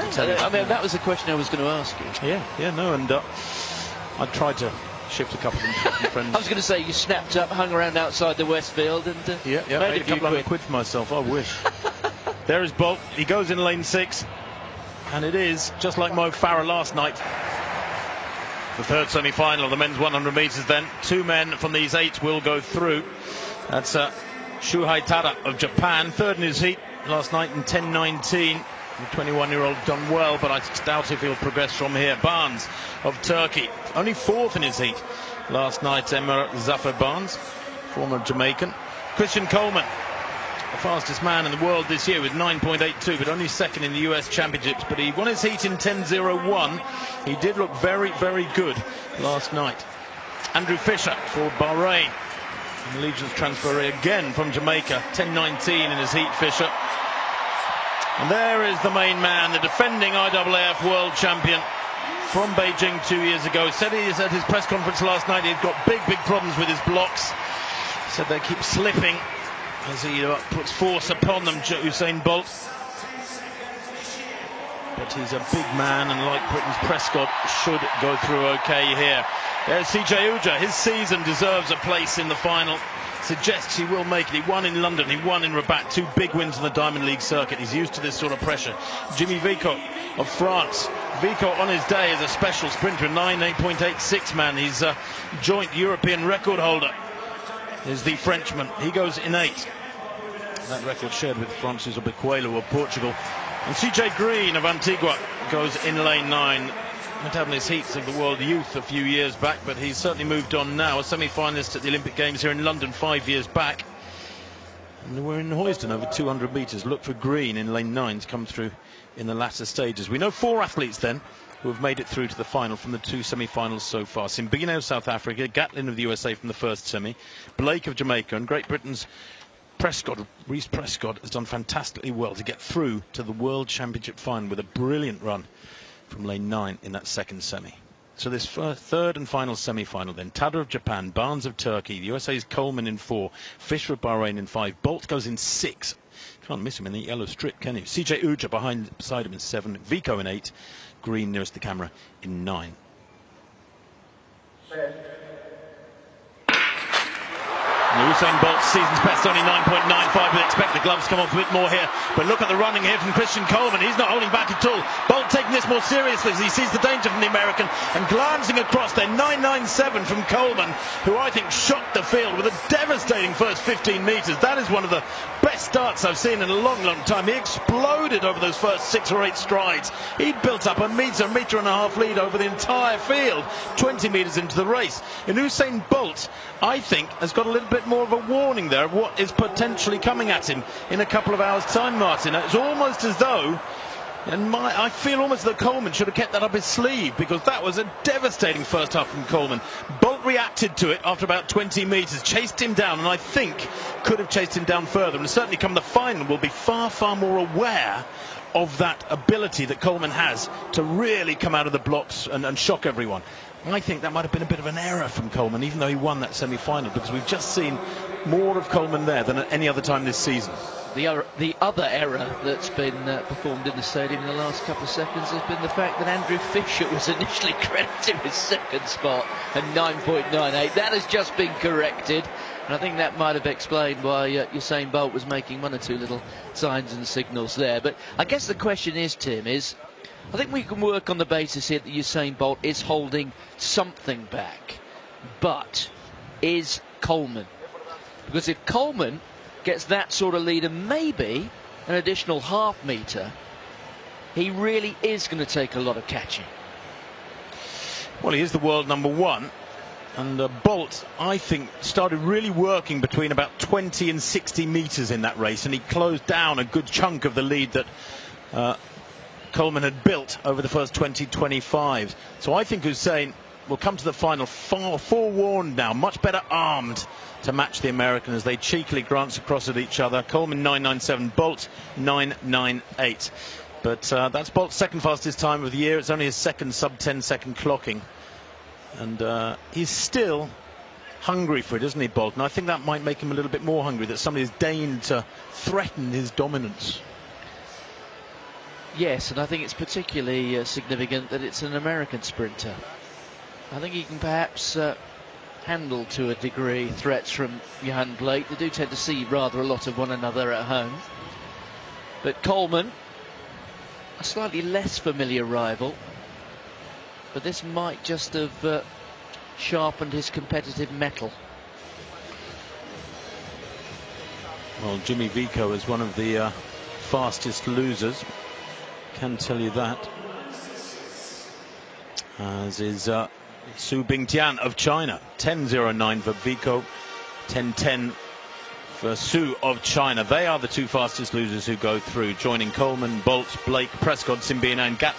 can tell you. I mean, that was the question I was going to ask you. Yeah, no, and I tried to shift a couple of them friends. I was going to say you snapped up, hung around outside the Westfield, and made a couple of quid for myself. I wish. There is Bolt. He goes in lane 6, and it is just like Mo Farah last night. The third semi-final of the men's 100 metres. Then 2 men from these 8 will go through. That's Shuhei Tada of Japan, third in his heat last night in 10:19. The 21-year-old done well, but I doubt if he'll progress from here. Barnes of Turkey, only 4th in his heat last night. Emir Zafar Barnes, former Jamaican. Christian Coleman, the fastest man in the world this year with 9.82, but only 2nd in the US Championships. But he won his heat in 10:01. He did look very, very good last night. Andrew Fisher for Bahrain, an allegiance transferee again from Jamaica, 10:19 in his heat, Fisher. And there is the main man, the defending IAAF world champion from Beijing 2 years ago. Said he at his press conference last night he'd got big problems with his blocks. Said they keep slipping as he puts force upon them, Usain Bolt. But he's a big man, and like Britain's Prescott, should go through okay here. There's CJ Uja. His season deserves a place in the final. Suggests he will make it. He won in London, he won in Rabat, 2 big wins in the Diamond League circuit. He's used to this sort of pressure. Jimmy Vico of France. Vico on his day is a special sprinter, 9.86 man. He's a joint European record holder, is the Frenchman. He goes in 8. That record shared with Francis Obiquelo of Portugal. And CJ Green of Antigua goes in lane 9. Went out in his heats of the World Youth a few years back, but he's certainly moved on now. A semi-finalist at the Olympic Games here in London 5 years back. And we're in Hoyston over 200 metres. Look for Green in lane 9 to come through in the latter stages. We know 4 athletes then who have made it through to the final from the 2 semi-finals so far. Simbino of South Africa, Gatlin of the USA from the first semi, Blake of Jamaica, and Great Britain's Reece Prescott has done fantastically well to get through to the World Championship final with a brilliant run from lane 9 in that second semi. So this third and final semi-final then. Tada of Japan, Barnes of Turkey, the USA's Coleman in 4, Fisher of Bahrain in 5, Bolt goes in 6. Can't miss him in the yellow strip, can you? CJ Uja beside him in 7, Vico in 8, Green nearest the camera in 9. Usain Bolt's season's best, only 9.95. We'd expect the gloves to come off a bit more here. But look at the running here from Christian Coleman. He's not holding back at all. Bolt taking this more seriously as he sees the danger from the American and glancing across there. 9.97 from Coleman, who I think shocked the field with a devastating first 15 metres. That is one of the best starts I've seen in a long, long time. He exploded over those first 6 or 8 strides. He'd built up a metre and a half lead over the entire field, 20 metres into the race. And Usain Bolt, I think, has got a little bit more of a warning there of what is potentially coming at him in a couple of hours' time, Martin. It's almost as though, I feel almost that Coleman should have kept that up his sleeve, because that was a devastating first half from Coleman. Bolt reacted to it after about 20 metres, chased him down, and I think could have chased him down further, and certainly come the final will be far, far more aware of that ability that Coleman has to really come out of the blocks and shock everyone. I think that might have been a bit of an error from Coleman, even though he won that semi-final, because we've just seen more of Coleman there than at any other time this season. The other error that's been performed in the stadium in the last couple of seconds has been the fact that Andrew Fisher was initially credited with second spot at 9.98. That has just been corrected, and I think that might have explained why Usain Bolt was making 1 or 2 little signs and signals there. But I guess the question is, Tim, I think we can work on the basis here that Usain Bolt is holding something back. But is Coleman? Because if Coleman gets that sort of lead and maybe an additional half metre, he really is going to take a lot of catching. Well, he is the world number 1. And Bolt, I think, started really working between about 20 and 60 metres in that race. And he closed down a good chunk of the lead that Coleman had built over the first 20-25. So I think Usain will come to the final forewarned now, much better armed to match the American as they cheekily glance across at each other. Coleman 9.97, Bolt 9.98. But that's Bolt's second fastest time of the year. It's only his second sub-10 second clocking. And he's still hungry for it, isn't he, Bolt? And I think that might make him a little bit more hungry, that somebody has deigned to threaten his dominance. Yes, and I think it's particularly significant that it's an American sprinter. I think he can perhaps handle to a degree threats from Johan Blake. They do tend to see rather a lot of one another at home. But Coleman, a slightly less familiar rival, but this might just have sharpened his competitive mettle. Well, Jimmy Vico is one of the fastest losers, can tell you that, as is Su Bingtian of China. 10.09 for Vico, 10.10 for Su of China. They are the two fastest losers who go through, joining Coleman, Bolt, Blake, Prescott, Simbina and Gat.